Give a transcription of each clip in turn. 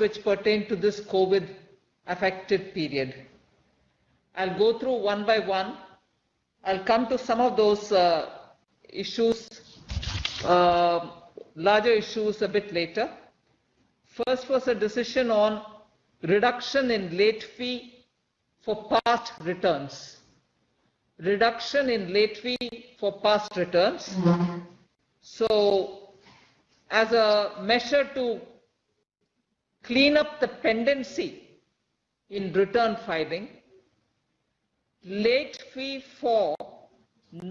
which pertain to this COVID affected period. I'll go through one by one. I'll come to some of those issues, larger issues a bit later. First was a decision on reduction in late fee for past returns. Reduction in late fee for past returns. So, as a measure to clean up the pendency in return filing, late fee for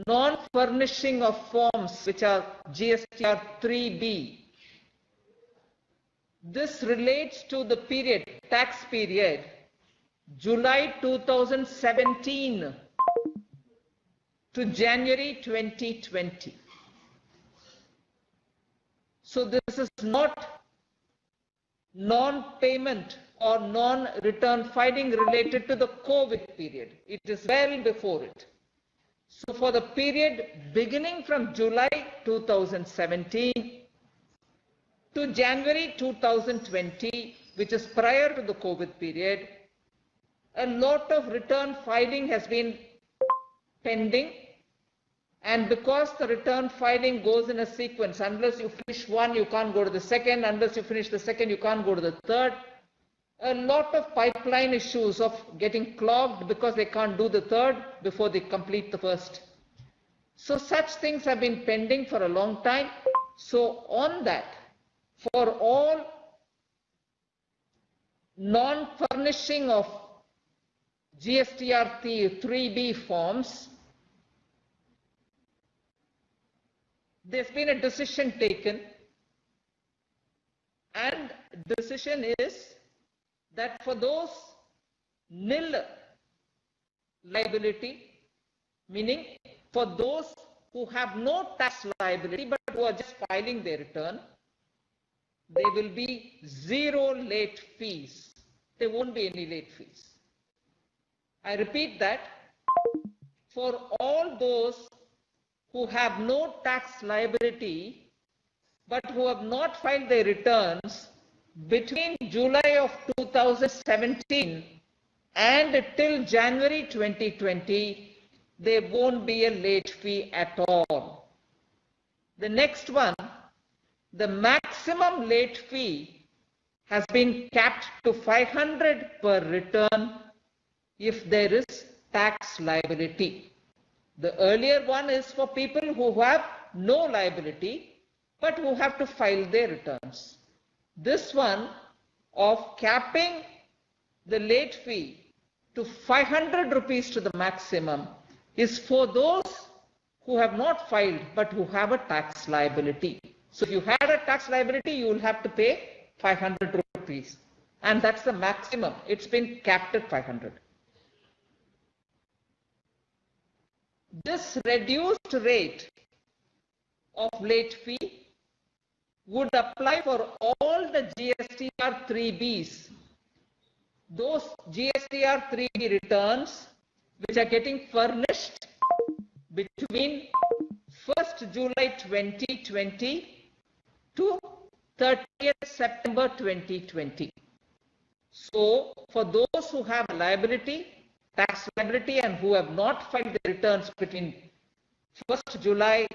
non-furnishing of forms, which are GSTR 3B. This relates to the period, tax period, July 2017 to January 2020. So this is not non-payment or non-return filing related to the COVID period. It is well before it. So for the period beginning from July 2017 to January 2020, which is prior to the COVID period, a lot of return filing has been pending. And because the return filing goes in a sequence, unless you finish one, you can't go to the second. Unless you finish the second, you can't go to the third. A lot of pipeline issues of getting clogged because they can't do the third before they complete the first. So such things have been pending for a long time. So on that, for all non-furnishing of GSTR 3B forms, there's been a decision taken, and decision is that for those nil liability, meaning for those who have no tax liability but who are just filing their return, there will be zero late fees. There won't be any late fees. I repeat that, for all those who have no tax liability but who have not filed their returns between July of 2017 and till January 2020, there won't be a late fee at all. The next one, the maximum late fee has been capped to 500 per return if there is tax liability. The earlier one is for people who have no liability but who have to file their returns. This one of capping the late fee to 500 rupees to the maximum is for those who have not filed but who have a tax liability. So if you had a tax liability, you will have to pay 500 rupees. And that's the maximum. It's been capped at 500. This reduced rate of late fee would apply for all the GSTR 3Bs. Those GSTR 3B returns which are getting furnished between 1st July 2020 to 30th September 2020. So for those who have liability, tax liability, and who have not filed their returns between 1st July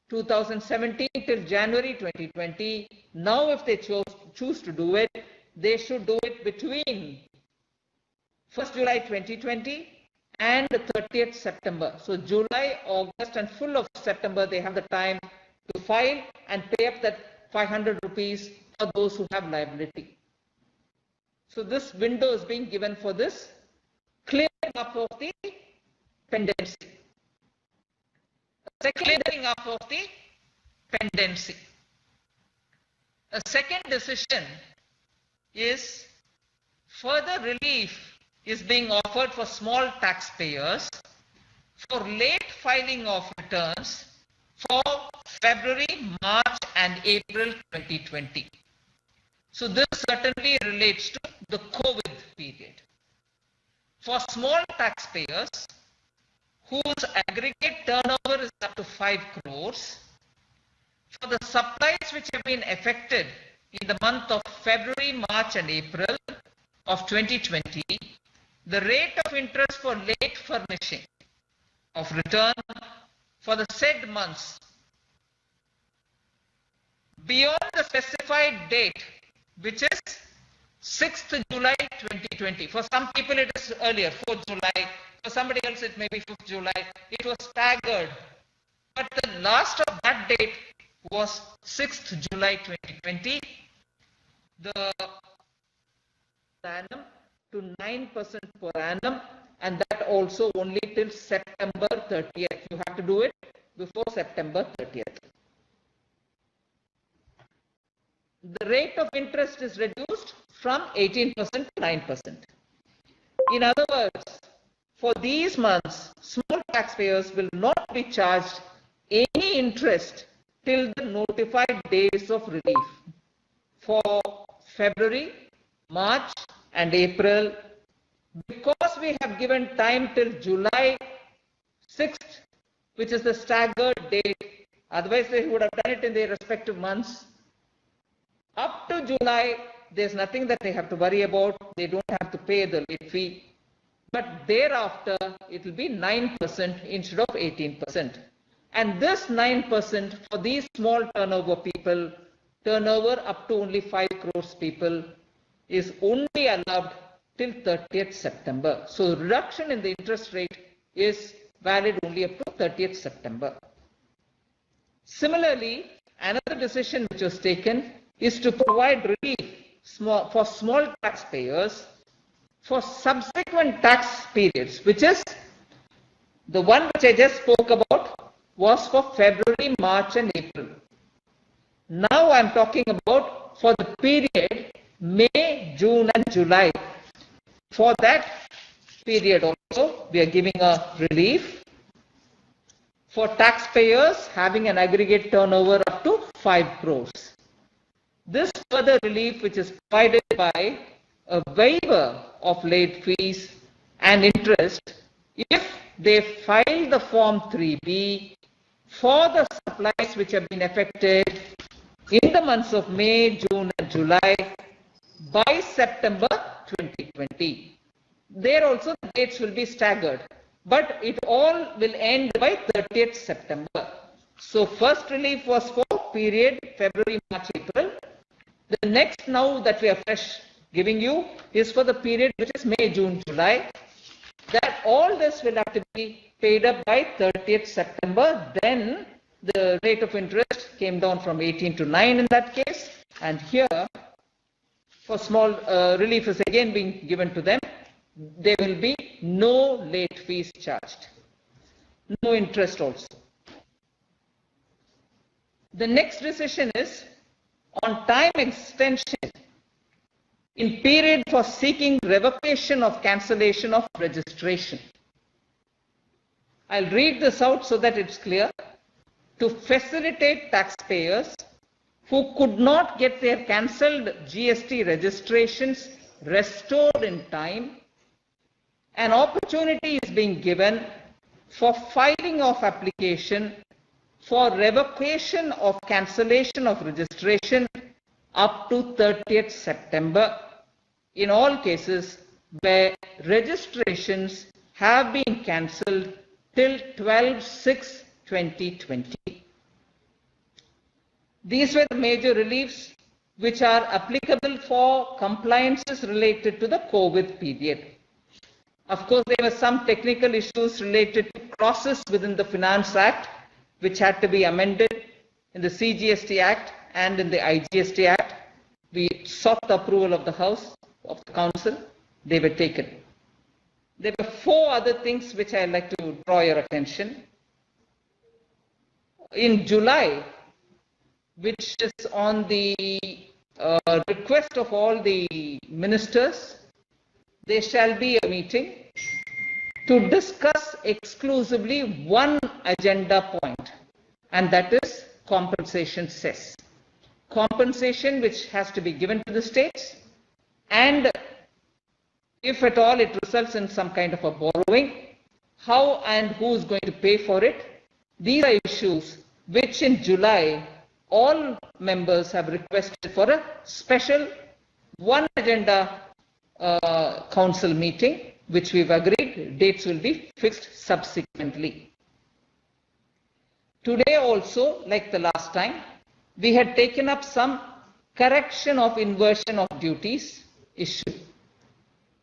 2017 till January 2020, now if they choose to do it, they should do it between 1st July 2020 and 30th September. So July, August and full of September, they have the time to file and pay up that 500 rupees for those who have liability. So this window is being given for this clearing up of the pendency. Clearing up of the pendency. A second decision is further relief is being offered for small taxpayers for late filing of returns for February, March and April 2020. So this certainly relates to the COVID period. For small taxpayers whose aggregate turnover is up to 5 crores, for the supplies which have been affected in the month of February, March and April of 2020, the rate of interest for late furnishing of return for the said months beyond the specified date, which is 6th July 2020. For some people it is earlier, 4th July. For somebody else it may be 5th July. It was staggered. But the last of that date was 6th July 2020. The annum to 9% per annum, and that also only till September 30th. You have to do it before September 30th. The rate of interest is reduced from 18% to 9%. In other words, for these months, small taxpayers will not be charged any interest till the notified days of relief. For February, March and April, because we have given time till July 6th, which is the staggered date, otherwise they would have done it in their respective months. Up to July, there's nothing that they have to worry about. They don't have to pay the late fee. But thereafter, it will be 9% instead of 18%. And this 9% for these small turnover people, turnover up to only 5 crores people, is only allowed till 30th September. So reduction in the interest rate is valid only up to 30th September. Similarly, another decision which was taken is to provide relief for small taxpayers for subsequent tax periods, which is the one which I just spoke about was for February, March and April. Now I am talking about for the period May, June and July. For that period also we are giving a relief for taxpayers having an aggregate turnover up to 5 crores. This further relief, which is provided by a waiver of late fees and interest if they file the Form 3B for the supplies which have been affected in the months of May, June and July by September 2020. There also the dates will be staggered, but it all will end by 30th September. So first relief was for period February, March, April. The next now that we are fresh giving you is for the period which is May, June, July. That all this will have to be paid up by 30th September. Then the rate of interest came down from 18 to 9 in that case. And here for small relief is again being given to them. There will be no late fees charged. No interest also. The next decision is on time extension in period for seeking revocation of cancellation of registration. I'll read this out so that it's clear. To facilitate taxpayers who could not get their cancelled GST registrations restored in time, an opportunity is being given for filing of application for revocation of cancellation of registration up to 30th September in all cases where registrations have been cancelled till 12/6/2020. These were the major reliefs which are applicable for compliances related to the COVID period. Of course, there were some technical issues related to clauses within the Finance Act which had to be amended in the CGST Act and in the IGST Act. We sought the approval of the House, of the Council. They were taken. There were 4 other things which I'd like to draw your attention. In July, which is on the request of all the ministers, there shall be a meeting to discuss exclusively one agenda point, and that is compensation cess. Compensation which has to be given to the states, and if at all it results in some kind of a borrowing, how and who is going to pay for it. These are issues which in July all members have requested for a special one agenda council meeting, which we've agreed. Dates will be fixed subsequently. Today also, like the last time, we had taken up some correction of inversion of duties issue.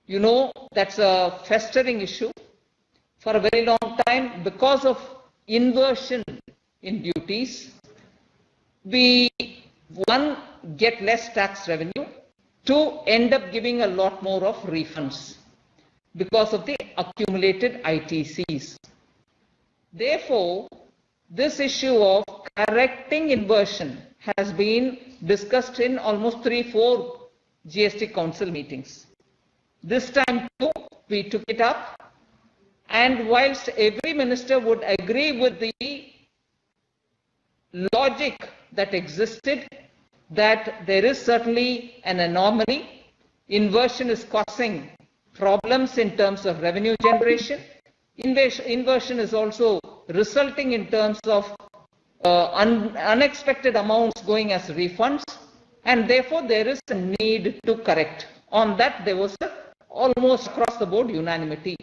You know, that's a festering issue for a very long time. Because of inversion in duties, we, one, get less tax revenue, two, end up giving a lot more of refunds because of the accumulated ITCs. Therefore, this issue of correcting inversion has been discussed in almost 3-4 GST Council meetings. This time too, we took it up, and whilst every minister would agree with the logic that existed, that there is certainly an anomaly, inversion is causing problems in terms of revenue generation, inversion is also resulting in terms of unexpected amounts going as refunds, and therefore there is a need to correct. On that there was almost across the board unanimity.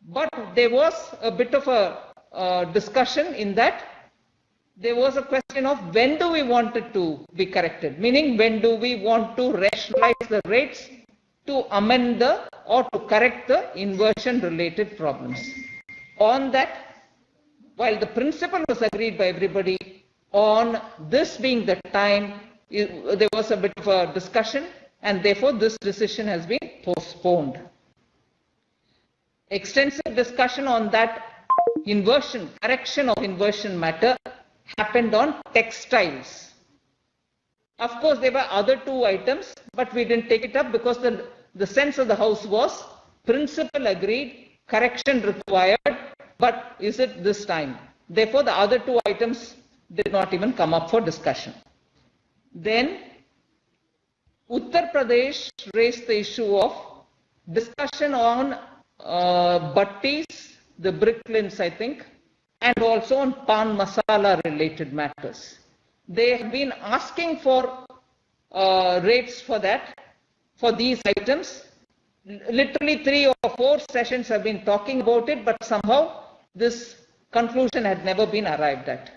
But there was a bit of a discussion in that there was a question of when do we want it to be corrected, meaning when do we want to rationalize the rates to amend the or to correct the inversion related problems. On that, while the principle was agreed by everybody, on this being the time, there was a bit of a discussion, and therefore this decision has been postponed. Extensive discussion on that inversion, correction of inversion matter happened on textiles. Of course, there were other two items, but we didn't take it up because the sense of the House was principle agreed, correction required, but is it this time? Therefore, the other two items did not even come up for discussion. Then, Uttar Pradesh raised the issue of discussion on butties, the bricklins, I think, and also on pan masala related matters. They have been asking for rates for that, for these items. Literally 3 or 4 sessions have been talking about it, but somehow this conclusion had never been arrived at.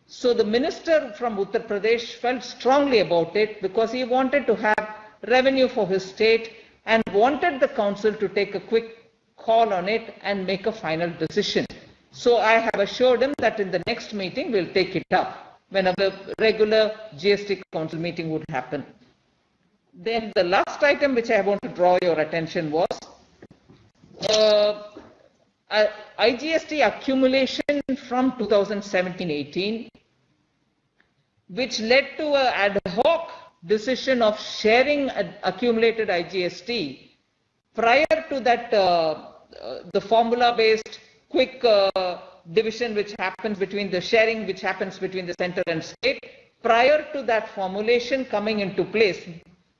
So the minister from Uttar Pradesh felt strongly about it because he wanted to have revenue for his state and wanted the council to take a quick call on it and make a final decision. So I have assured him that in the next meeting we'll take it up when a regular GST council meeting would happen. Then the last item which I want to draw your attention was IGST accumulation from 2017-18, which led to an ad hoc decision of sharing accumulated IGST. Prior to that, the formula-based quick division which happens between the sharing which happens between the center and state, prior to that formulation coming into place,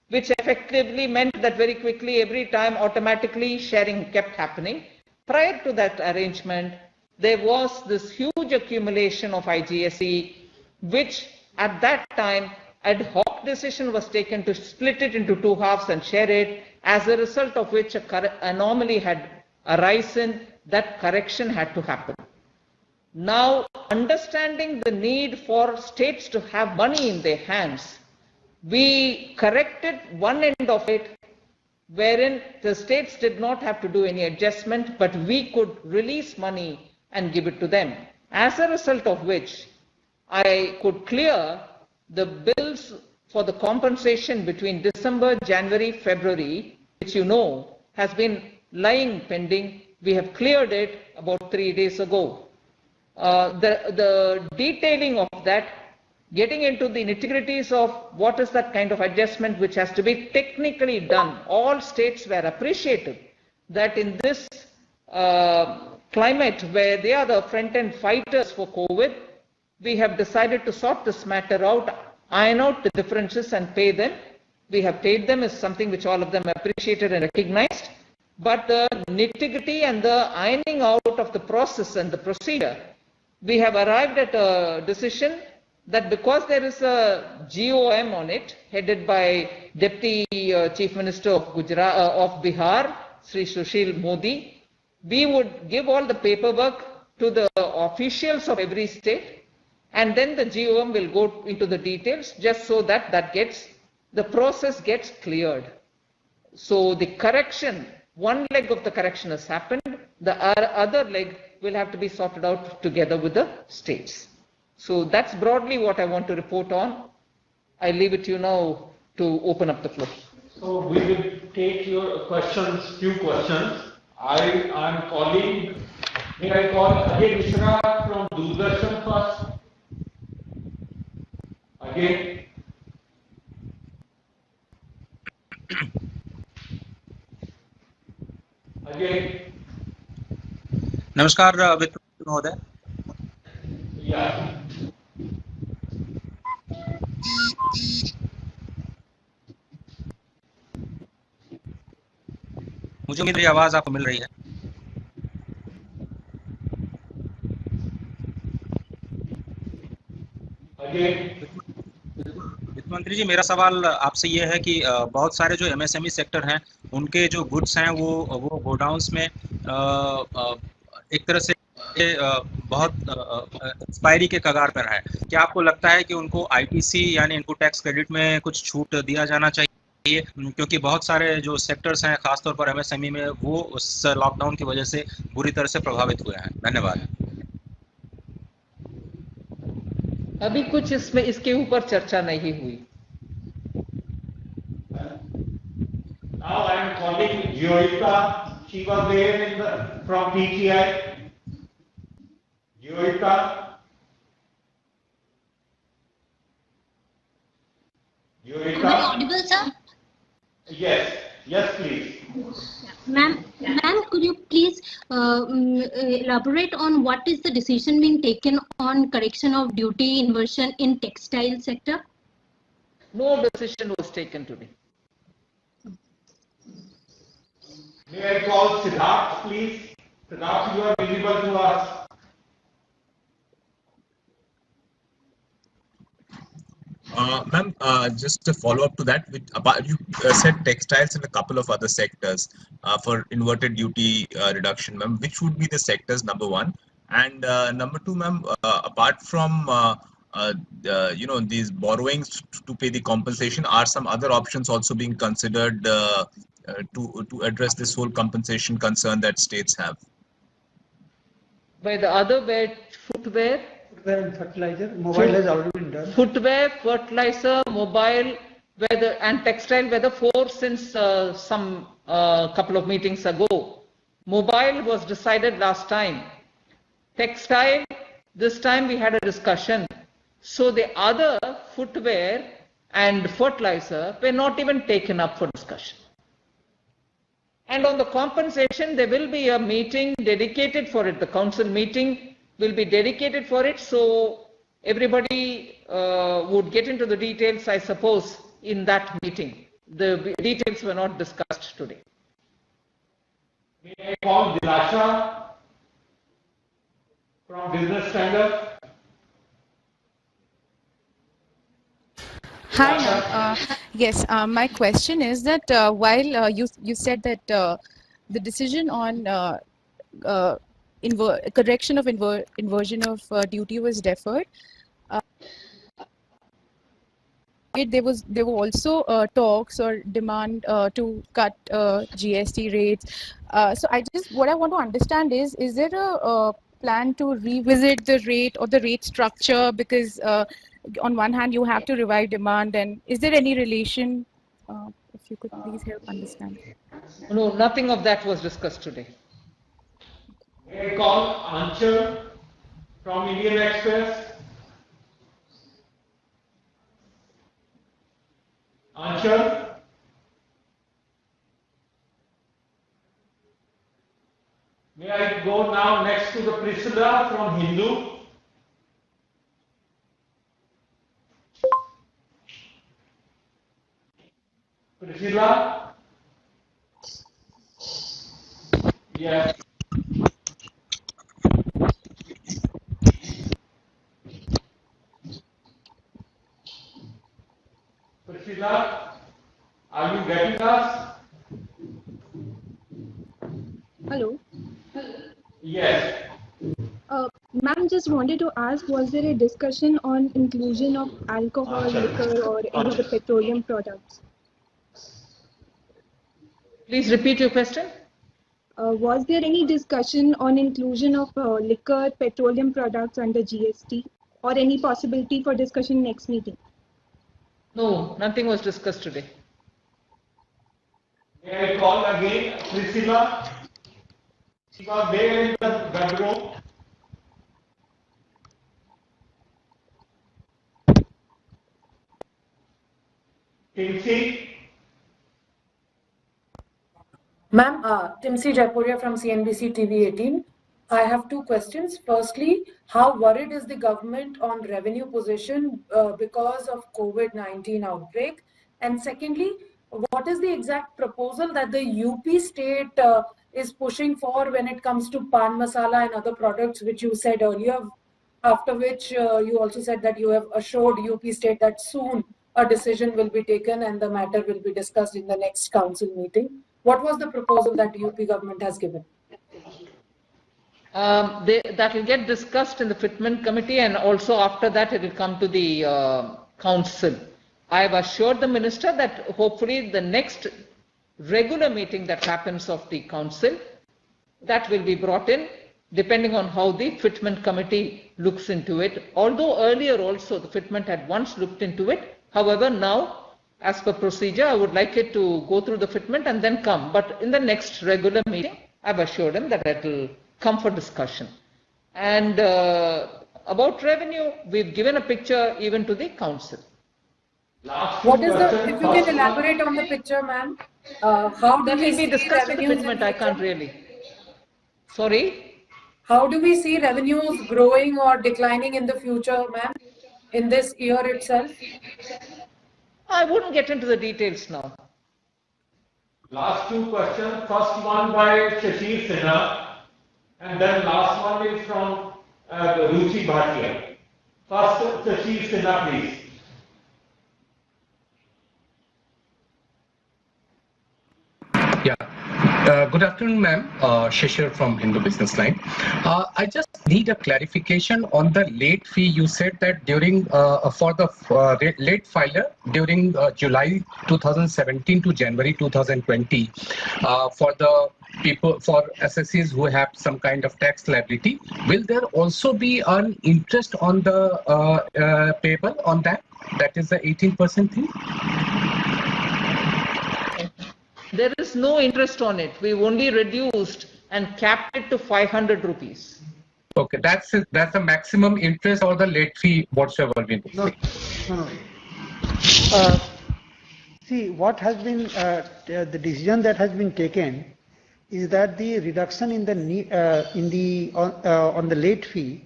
which effectively meant that very quickly every time automatically sharing kept happening. Prior to that arrangement, there was this huge accumulation of IGST, which at that time ad hoc decision was taken to split it into 2 halves and share it, as a result of which an anomaly had arisen. That correction had to happen. Now, understanding the need for states to have money in their hands, we corrected one end of it, wherein the states did not have to do any adjustment, but we could release money and give it to them. As a result of which, I could clear the bills for the compensation between December, January, February, which you know has been lying pending. We have cleared it about 3 days ago. The detailing of that, getting into the nitty-gritties of what is that kind of adjustment which has to be technically done. All states were appreciative that in this climate where they are the front-end fighters for COVID, we have decided to sort this matter out, iron out the differences and pay them. We have paid them, is something which all of them appreciated and recognized. But the nitty-gritty and the ironing out of the process and the procedure, we have arrived at a decision that because there is a GOM on it, headed by Deputy Chief Minister of Gujarat, of Bihar, Sri Sushil Modi, we would give all the paperwork to the officials of every state, and then the GOM will go into the details, just so that the process gets cleared. So the correction, one leg of the correction has happened, the other leg will have to be sorted out together with the states. So that's broadly what I want to report on. I leave it to you now to open up the floor. So we will take your questions, few questions. I am calling, may I call Ajay Mishra from Doordarshan first? Again. Again. नमस्कार वित्त महोदय। मुझे मेरी आवाज आपको मिल रही है? वित्त मंत्री जी, मेरा सवाल आपसे ये है कि बहुत सारे जो MSME सेक्टर हैं उनके जो गुड्स हैं वो गोडाउन्स में एक तरह से बहुत एक्सपायरी के कगार पर है। क्या आपको लगता है कि उनको ITC यानी इनपुट टैक्स क्रेडिट में कुछ छूट दिया जाना चाहिए, क्योंकि बहुत सारे जो सेक्टर्स हैं खासतौर पर MSME में वो उस लॉकडाउन की वजह से बुरी तरह से प्रभावित हुए हैं? धन्यवाद। अभी कुछ इसमें इसके ऊपर चर्चा नहीं हुई। Now I am calling Joyita. She was there from PTI. Joyita. Joyita. Am I audible, sir? Yes. Yes, please. Ma'am, could you please elaborate on what is the decision being taken on correction of duty inversion in textile sector? No decision was taken today. May I call Siddharth, please? Siddharth, you are visible to us. Ma'am, just a follow-up to that, you said textiles and a couple of other sectors for inverted duty reduction, ma'am. Which would be the sectors, number one? And number two, ma'am, apart from these borrowings to pay the compensation, are some other options also being considered to address this whole compensation concern that states have? By the other way, footwear. Footwear and fertilizer. Mobile has already been done. Footwear, fertilizer, mobile, and textile were the four since some couple of meetings ago. Mobile was decided last time. Textile, this time we had a discussion. So the other footwear and fertilizer were not even taken up for discussion. And on the compensation, there will be a meeting dedicated for it. The council meeting will be dedicated for it. So everybody would get into the details, I suppose, in that meeting. The details were not discussed today. May I call Dilasha from Business Standard? Hi, ma'am. Yes, my question is that while you said that the decision on correction of inversion of duty was deferred, there were also talks or demand to cut GST rates. So what I want to understand is there a plan to revisit the rate or the rate structure, because on one hand you have to revive demand, and is there any relation? If you could please help understand. No, nothing of that was discussed today. May I call Anchal from Indian Express? Anchal? May I go now next to the Priscilla from Hindu? Priscilla? Yes. Hello. Yes. Ma'am, just wanted to ask, was there a discussion on inclusion of alcohol, liquor, or any of the petroleum products? Please repeat your question. Was there any discussion on inclusion of liquor, petroleum products under GST, or any possibility for discussion next meeting? No, nothing was discussed today. May I call again Priscilla? She was there in the bedroom. Timsi? Ma'am, Timsi Jaipuria from CNBC TV 18. I have two questions. Firstly, how worried is the government on revenue position because of COVID-19 outbreak? And secondly, what is the exact proposal that the UP state is pushing for when it comes to pan masala and other products, which you said earlier, after which you also said that you have assured UP state that soon a decision will be taken and the matter will be discussed in the next council meeting. What was the proposal that UP government has given? That will get discussed in the fitment committee, and also after that it will come to the council. I have assured the minister that hopefully the next regular meeting that happens of the council, that will be brought in depending on how the fitment committee looks into it. Although earlier also the fitment had once looked into it. However, now as per procedure, I would like it to go through the fitment and then come. But in the next regular meeting, I've assured him that it will come for discussion. And about revenue, we've given a picture even to the council. What is the, if you can elaborate on the picture, ma'am, how do that we will be see discussed in the revenues fitment, I can't really. Sorry? How do we see revenues growing or declining in the future, ma'am, in this year itself? I wouldn't get into the details now. Last two questions. First one by Shashir Sinha, and then last one is from Ruchi Bhatia. First, Shashir Sinha, please. Yeah. Good afternoon, ma'am. Shishir from Hindu Business Line. I just need a clarification on the late fee. You said that during for the late filer during July 2017 to January 2020, for the people, for assessees who have some kind of tax liability, will there also be an interest on the payable on that? That is the 18% fee? There is no interest on it. We've only reduced and capped it to 500 rupees. Okay, that's the maximum interest or the late fee whatsoever we do. No. See, what has been the decision that has been taken is that the reduction in the on the late fee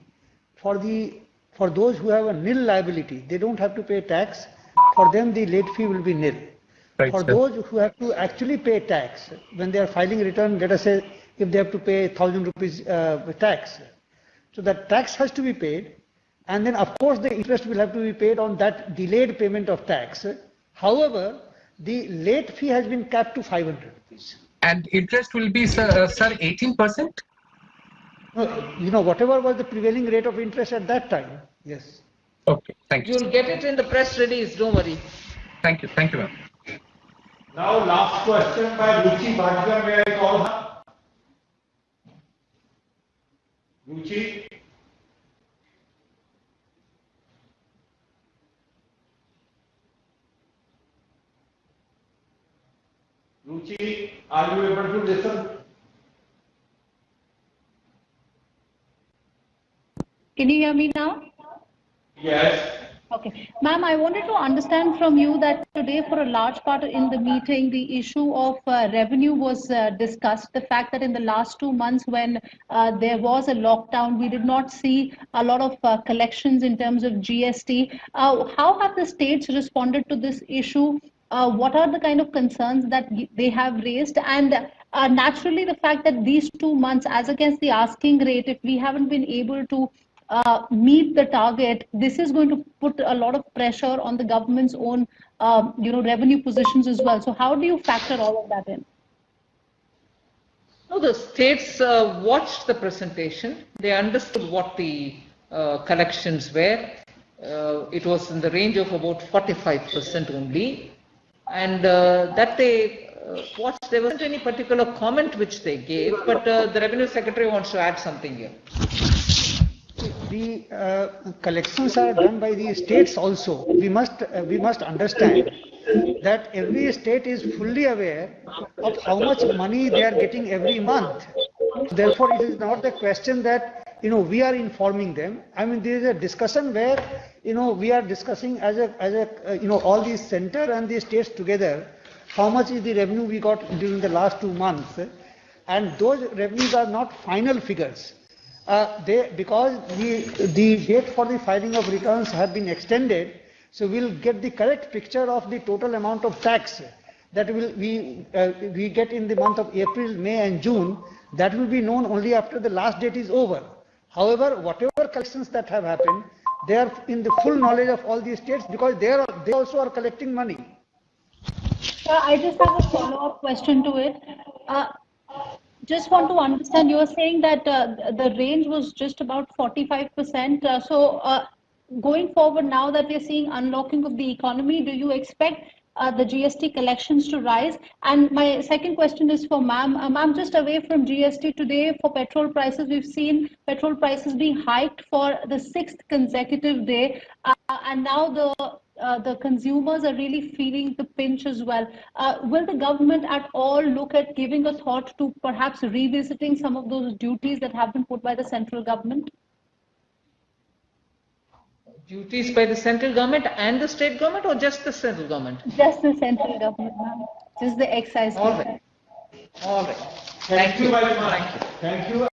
for those who have a nil liability, they don't have to pay tax. For them, the late fee will be nil. Right, for sir. those who have to actually pay tax, when they are filing return, let us say if they have to pay 1,000 rupees tax, so that tax has to be paid, and then of course the interest will have to be paid on that delayed payment of tax. However, the late fee has been capped to 500 rupees. And interest will be, sir, 18%? No, you know, whatever was the prevailing rate of interest at that time. Yes. Okay, thank you. You'll get it in the press release, don't worry. Thank you, ma'am. Now, last question by Ruchi Bhatia. May I call her? Ruchi? Ruchi, are you able to listen? Can you hear me now? Yes. Okay. Ma'am, I wanted to understand from you that today for a large part in the meeting, the issue of revenue was discussed. The fact that in the last 2 months when there was a lockdown, we did not see a lot of collections in terms of GST. How have the states responded to this issue? What are the kind of concerns that they have raised? And naturally, the fact that these 2 months, as against the asking rate, if we haven't been able to meet the target, this is going to put a lot of pressure on the government's own, revenue positions as well. So how do you factor all of that in? No, the states watched the presentation. They understood what the collections were. It was in the range of about 45% only. And that they watched. There wasn't any particular comment which they gave, but the Revenue Secretary wants to add something here. The collections are done by the states also. We must understand that every state is fully aware of how much money they are getting every month. Therefore, it is not the question that we are informing them. I mean, there is a discussion where we are discussing as a all these center and the states together how much is the revenue we got during the last 2 months, and those revenues are not final figures. Because the date for the filing of returns have been extended, so we'll get the correct picture of the total amount of tax that we get in the month of April, May and June. That will be known only after the last date is over. However, whatever collections that have happened, they are in the full knowledge of all these states because they also are collecting money. I just have a follow-up question to it. Just want to understand, you are saying that the range was just about 45%. Going forward, now that we are seeing unlocking of the economy, do you expect the GST collections to rise? And my second question is for ma'am. Ma'am, just away from GST today, for petrol prices, we've seen petrol prices being hiked for the 6th consecutive day. And now the consumers are really feeling the pinch as well. Will the government at all look at giving a thought to perhaps revisiting some of those duties that have been put by the central government? Duties by the central government and the state government, or just the central government? Just the central government, ma'am. Just the excise. All right. All right. Thank you very much. Thank you.